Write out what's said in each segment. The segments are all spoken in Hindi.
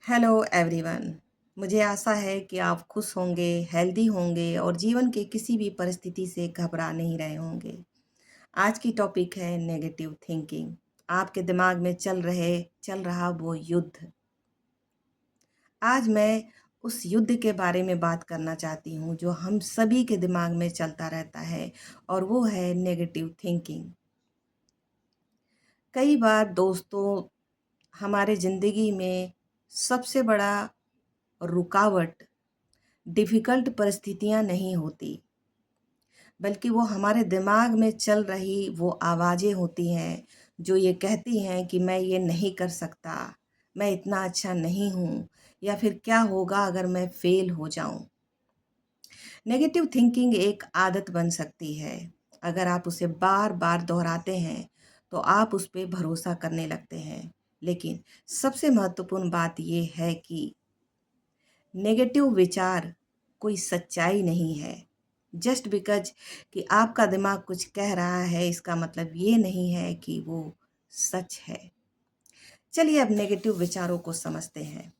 Hello everyone. मुझे आशा है कि आप खुश होंगे, हेल्दी होंगे और जीवन के किसी भी परिस्थिति से घबरा नहीं रहे होंगे। आज की टॉपिक है नेगेटिव थिंकिंग। आपके दिमाग में चल रहा वो युद्ध। आज मैं उस युद्ध के बारे में बात करना चाहती हूँ जो हम सभी के दिमाग में चलता रहता है और वो है नेगेटिव थिंकिंग। कई बार दोस्तों, हमारे ज़िंदगी में सबसे बड़ा रुकावट डिफ़िकल्ट परिस्थितियाँ नहीं होती, बल्कि वो हमारे दिमाग में चल रही वो आवाज़ें होती हैं, जो ये कहती हैं कि मैं ये नहीं कर सकता, मैं इतना अच्छा नहीं हूँ या फिर क्या होगा अगर मैं फ़ेल हो जाऊँ। नेगेटिव थिंकिंग एक आदत बन सकती है। अगर आप उसे बार-बार दोहराते हैं, तो आप उस पे भरोसा करने लगते हैं। लेकिन सबसे महत्वपूर्ण बात ये है कि नेगेटिव विचार कोई सच्चाई नहीं है। जस्ट बिकॉज़ कि आपका दिमाग कुछ कह रहा है, इसका मतलब ये नहीं है कि वो सच है। चलिए अब नेगेटिव विचारों को समझते हैं।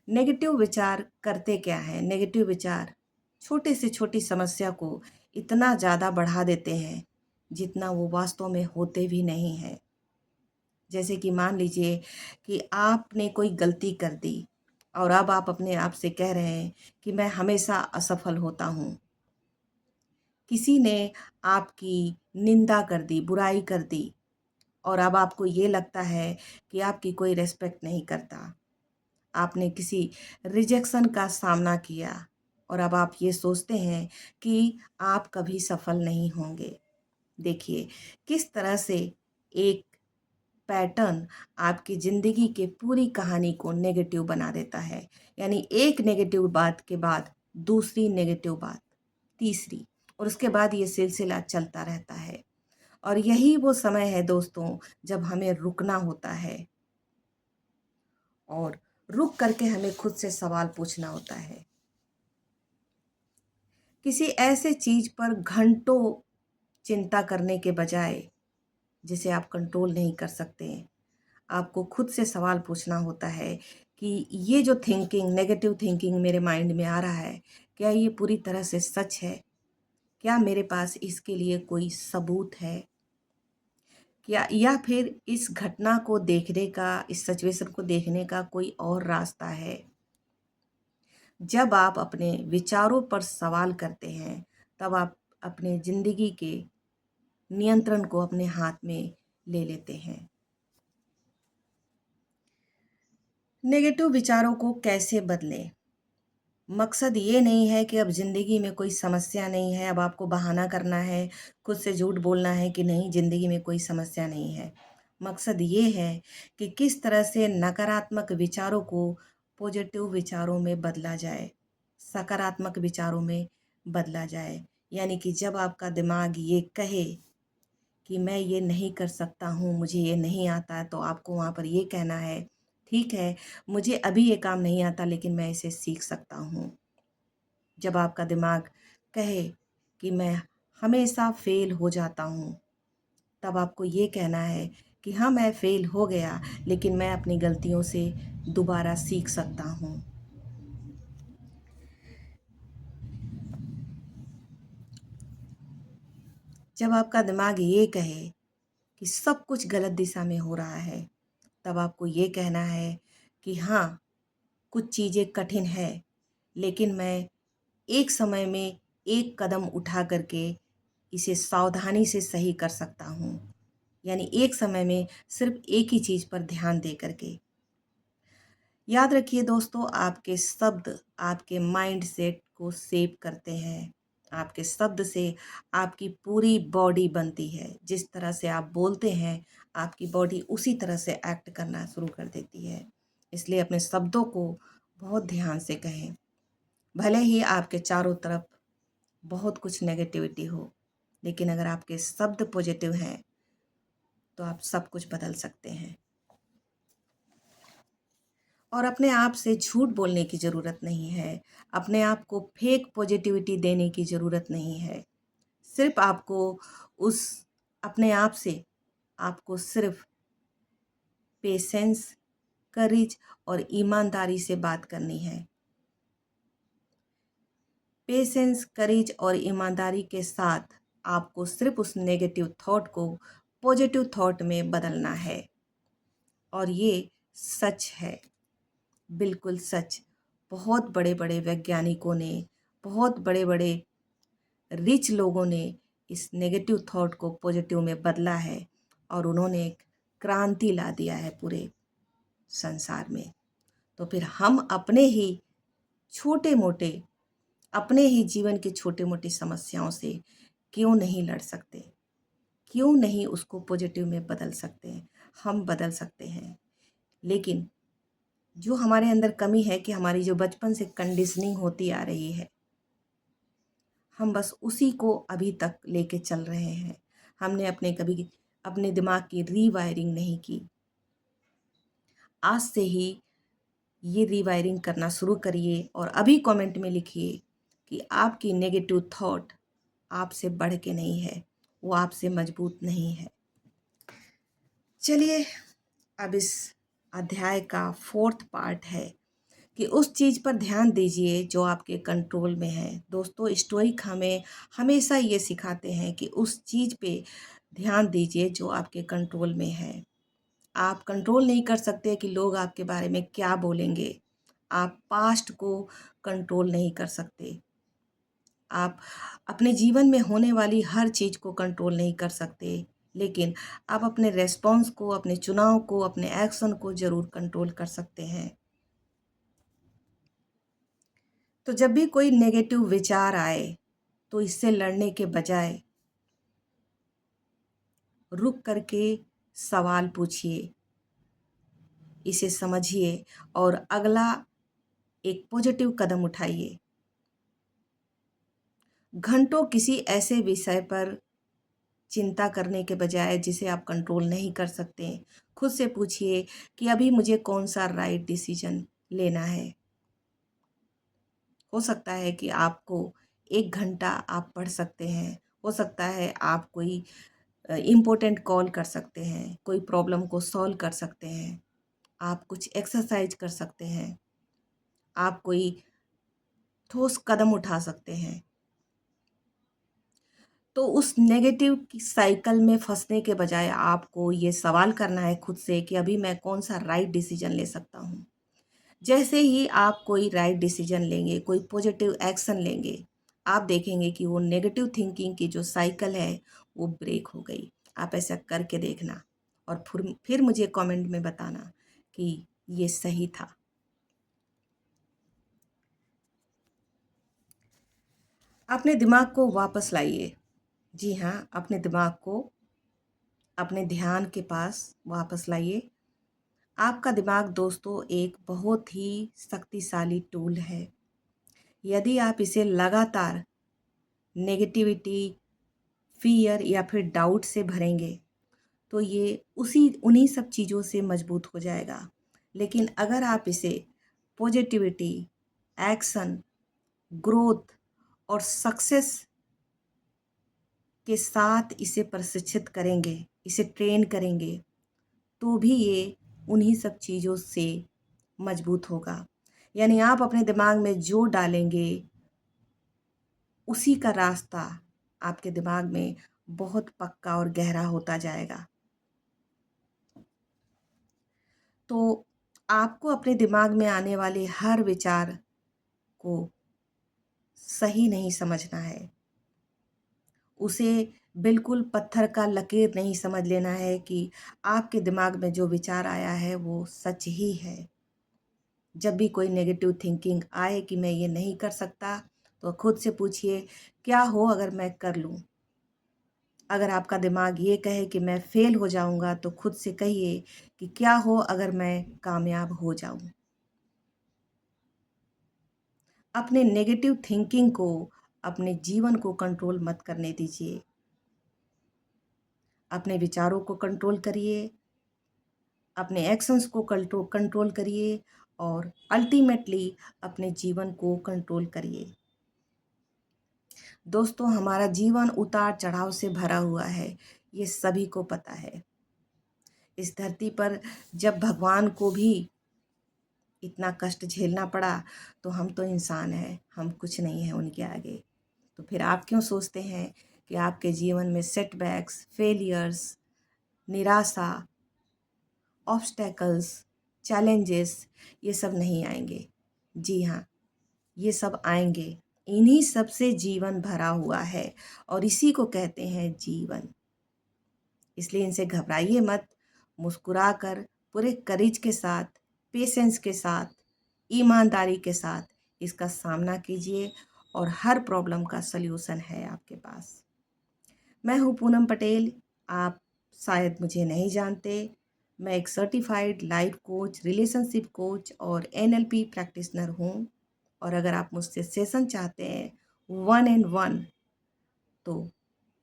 नेगेटिव विचार करते क्या हैं? नेगेटिव विचार छोटे से छोटी समस्या को इतना ज़्यादा बढ़ा देते हैं, जितना वो वास्तव में होते भी नहीं हैं। जैसे कि मान लीजिए कि आपने कोई गलती कर दी और अब आप अपने आप से कह रहे हैं कि मैं हमेशा असफल होता हूँ। किसी ने आपकी निंदा कर दी, बुराई कर दी और अब आपको ये लगता है कि आपकी कोई रिस्पेक्ट नहीं करता। आपने किसी रिजेक्शन का सामना किया और अब आप ये सोचते हैं कि आप कभी सफल नहीं होंगे। देखिए, किस तरह से एक पैटर्न आपकी ज़िंदगी के पूरी कहानी को नेगेटिव बना देता है। यानी एक नेगेटिव बात के बाद दूसरी नेगेटिव बात, तीसरी और उसके बाद ये सिलसिला चलता रहता है। और यही वो समय है दोस्तों, जब हमें रुकना होता है और रुक करके हमें खुद से सवाल पूछना होता है। किसी ऐसे चीज़ पर घंटों चिंता करने के बजाय जिसे आप कंट्रोल नहीं कर सकते, आपको खुद से सवाल पूछना होता है कि ये जो थिंकिंग, नेगेटिव थिंकिंग मेरे माइंड में आ रहा है, क्या ये पूरी तरह से सच है? क्या मेरे पास इसके लिए कोई सबूत है? क्या या फिर इस घटना को देखने का, इस सिचुएशन को देखने का कोई और रास्ता है? जब आप अपने विचारों पर सवाल करते हैं, तब आप अपने ज़िंदगी के नियंत्रण को अपने हाथ में ले लेते हैं। नेगेटिव विचारों को कैसे बदलें? मकसद ये नहीं है कि अब ज़िंदगी में कोई समस्या नहीं है, अब आपको बहाना करना है, खुद से झूठ बोलना है कि नहीं ज़िंदगी में कोई समस्या नहीं है। मकसद ये है कि किस तरह से नकारात्मक विचारों को पॉजिटिव विचारों में बदला जाए, सकारात्मक विचारों में बदला जाए। यानी कि जब आपका दिमाग ये कहे कि मैं ये नहीं कर सकता हूँ, मुझे ये नहीं आता है, तो आपको वहाँ पर ये कहना है, ठीक है, मुझे अभी ये काम नहीं आता लेकिन मैं इसे सीख सकता हूँ। जब आपका दिमाग कहे कि मैं हमेशा फ़ेल हो जाता हूँ, तब आपको ये कहना है कि हाँ, मैं फ़ेल हो गया, लेकिन मैं अपनी गलतियों से दोबारा सीख सकता हूँ। जब आपका दिमाग ये कहे कि सब कुछ गलत दिशा में हो रहा है, तब आपको ये कहना है कि हाँ, कुछ चीज़ें कठिन है, लेकिन मैं एक समय में एक कदम उठा करके इसे सावधानी से सही कर सकता हूँ। यानी एक समय में सिर्फ़ एक ही चीज़ पर ध्यान दे करके। याद रखिए दोस्तों, आपके शब्द आपके माइंडसेट को शेप करते हैं। आपके शब्द से आपकी पूरी बॉडी बनती है। जिस तरह से आप बोलते हैं, आपकी बॉडी उसी तरह से एक्ट करना शुरू कर देती है। इसलिए अपने शब्दों को बहुत ध्यान से कहें। भले ही आपके चारों तरफ बहुत कुछ नेगेटिविटी हो, लेकिन अगर आपके शब्द पॉजिटिव हैं, तो आप सब कुछ बदल सकते हैं। और अपने आप से झूठ बोलने की ज़रूरत नहीं है। अपने आप को फेक पॉजिटिविटी देने की ज़रूरत नहीं है। सिर्फ़ आपको उस अपने आप से आपको सिर्फ़ पेशेंस, करेज और ईमानदारी से बात करनी है। पेशेंस, करेज और ईमानदारी के साथ आपको सिर्फ उस नेगेटिव थॉट को पॉजिटिव थॉट में बदलना है। और ये सच है, बिल्कुल सच। बहुत बड़े बड़े वैज्ञानिकों ने, बहुत बड़े बड़े रिच लोगों ने इस नेगेटिव थॉट को पॉजिटिव में बदला है और उन्होंने एक क्रांति ला दिया है पूरे संसार में। तो फिर हम छोटे मोटे अपने ही जीवन के छोटे मोटी समस्याओं से क्यों नहीं लड़ सकते? क्यों नहीं उसको पॉजिटिव में बदल सकते हैं? हम बदल सकते हैं। लेकिन जो हमारे अंदर कमी है कि हमारी जो बचपन से कंडीशनिंग होती आ रही है, हम बस उसी को अभी तक लेके चल रहे हैं। हमने कभी अपने दिमाग की रीवायरिंग नहीं की। आज से ही ये रीवायरिंग करना शुरू करिए और अभी कमेंट में लिखिए कि आपकी नेगेटिव थॉट आपसे बढ़ के नहीं है, वो आपसे मजबूत नहीं है। चलिए, अब इस अध्याय का 4th पार्ट है कि उस चीज़ पर ध्यान दीजिए जो आपके कंट्रोल में है। दोस्तों, स्टोइक हमें हमेशा ये सिखाते हैं कि उस चीज़ पे ध्यान दीजिए जो आपके कंट्रोल में है। आप कंट्रोल नहीं कर सकते कि लोग आपके बारे में क्या बोलेंगे। आप पास्ट को कंट्रोल नहीं कर सकते। आप अपने जीवन में होने वाली हर चीज़ को कंट्रोल नहीं कर सकते, लेकिन आप अपने रेस्पॉन्स को, अपने चुनाव को, अपने एक्शन को ज़रूर कंट्रोल कर सकते हैं। तो जब भी कोई नेगेटिव विचार आए तो इससे लड़ने के बजाय रुक करके सवाल पूछिए, इसे समझिए और अगला एक पॉजिटिव कदम उठाइए। घंटों किसी ऐसे विषय पर चिंता करने के बजाय जिसे आप कंट्रोल नहीं कर सकते, खुद से पूछिए कि अभी मुझे कौन सा राइट डिसीजन लेना है। हो सकता है कि आपको 1 घंटा आप पढ़ सकते हैं। हो सकता है आप कोई इम्पोर्टेंट कॉल कर सकते हैं, कोई प्रॉब्लम को सॉल्व कर सकते हैं, आप कुछ एक्सरसाइज कर सकते हैं, आप कोई ठोस कदम उठा सकते हैं। तो उस नेगेटिव की साइकिल में फंसने के बजाय आपको ये सवाल करना है खुद से कि अभी मैं कौन सा राइट डिसीजन ले सकता हूँ। जैसे ही आप कोई राइट डिसीजन लेंगे, कोई पॉजिटिव एक्शन लेंगे, आप देखेंगे कि वो नेगेटिव थिंकिंग की जो साइकिल है वो ब्रेक हो गई। आप ऐसा करके देखना और फिर मुझे कमेंट में बताना कि ये सही था। अपने दिमाग को वापस लाइए। जी हाँ, अपने दिमाग को अपने ध्यान के पास वापस लाइए। आपका दिमाग दोस्तों एक बहुत ही शक्तिशाली टूल है। यदि आप इसे लगातार नेगेटिविटी, फियर या फिर डाउट से भरेंगे तो ये उन्हीं सब चीज़ों से मजबूत हो जाएगा। लेकिन अगर आप इसे पॉजिटिविटी, एक्शन, ग्रोथ और सक्सेस के साथ इसे प्रशिक्षित करेंगे, इसे ट्रेन करेंगे, तो भी ये उन्हीं सब चीज़ों से मजबूत होगा। यानी आप अपने दिमाग में जो डालेंगे उसी का रास्ता आपके दिमाग में बहुत पक्का और गहरा होता जाएगा। तो आपको अपने दिमाग में आने वाले हर विचार को सही नहीं समझना है। उसे बिल्कुल पत्थर का लकीर नहीं समझ लेना है कि आपके दिमाग में जो विचार आया है वो सच ही है। जब भी कोई नेगेटिव थिंकिंग आए कि मैं ये नहीं कर सकता, तो खुद से पूछिए, क्या हो अगर मैं कर लूँ? अगर आपका दिमाग ये कहे कि मैं फेल हो जाऊँगा, तो खुद से कहिए कि क्या हो अगर मैं कामयाब हो जाऊँ? अपने नेगेटिव थिंकिंग को, अपने जीवन को कंट्रोल मत करने दीजिए। अपने विचारों को कंट्रोल करिए, अपने एक्शंस को कंट्रोल करिए और अल्टीमेटली अपने जीवन को कंट्रोल करिए। दोस्तों, हमारा जीवन उतार-चढ़ाव से भरा हुआ है, ये सभी को पता है। इस धरती पर जब भगवान को भी इतना कष्ट झेलना पड़ा, तो हम तो इंसान हैं, हम कुछ नहीं हैं उनके आगे। तो फिर आप क्यों सोचते हैं कि आपके जीवन में सेटबैक्स, फेलियर्स, निराशा, ऑब्स्टेकल्स, चैलेंजेस ये सब नहीं आएंगे? जी हाँ, ये सब आएंगे। इन्हीं सब से जीवन भरा हुआ है और इसी को कहते हैं जीवन। इसलिए इनसे घबराइए मत, मुस्कुराकर पूरे करेज के साथ, पेशेंस के साथ, ईमानदारी के साथ इसका सामना कीजिए और हर प्रॉब्लम का सल्यूशन है आपके पास। मैं हूँ पूनम पटेल, आप शायद मुझे नहीं जानते। मैं एक certified life coach, relationship coach और NLP प्रैक्टिशनर हूँ। और अगर आप मुझसे सेशन चाहते हैं 1-on-1, तो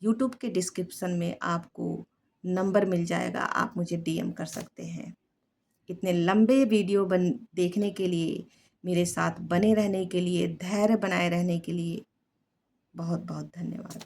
यूट्यूब के डिस्क्रिप्शन में आपको नंबर मिल जाएगा, आप मुझे DM कर सकते हैं। इतने लंबे वीडियो देखने के लिए, मेरे साथ बने रहने के लिए, धैर्य बनाए रहने के लिए बहुत बहुत धन्यवाद।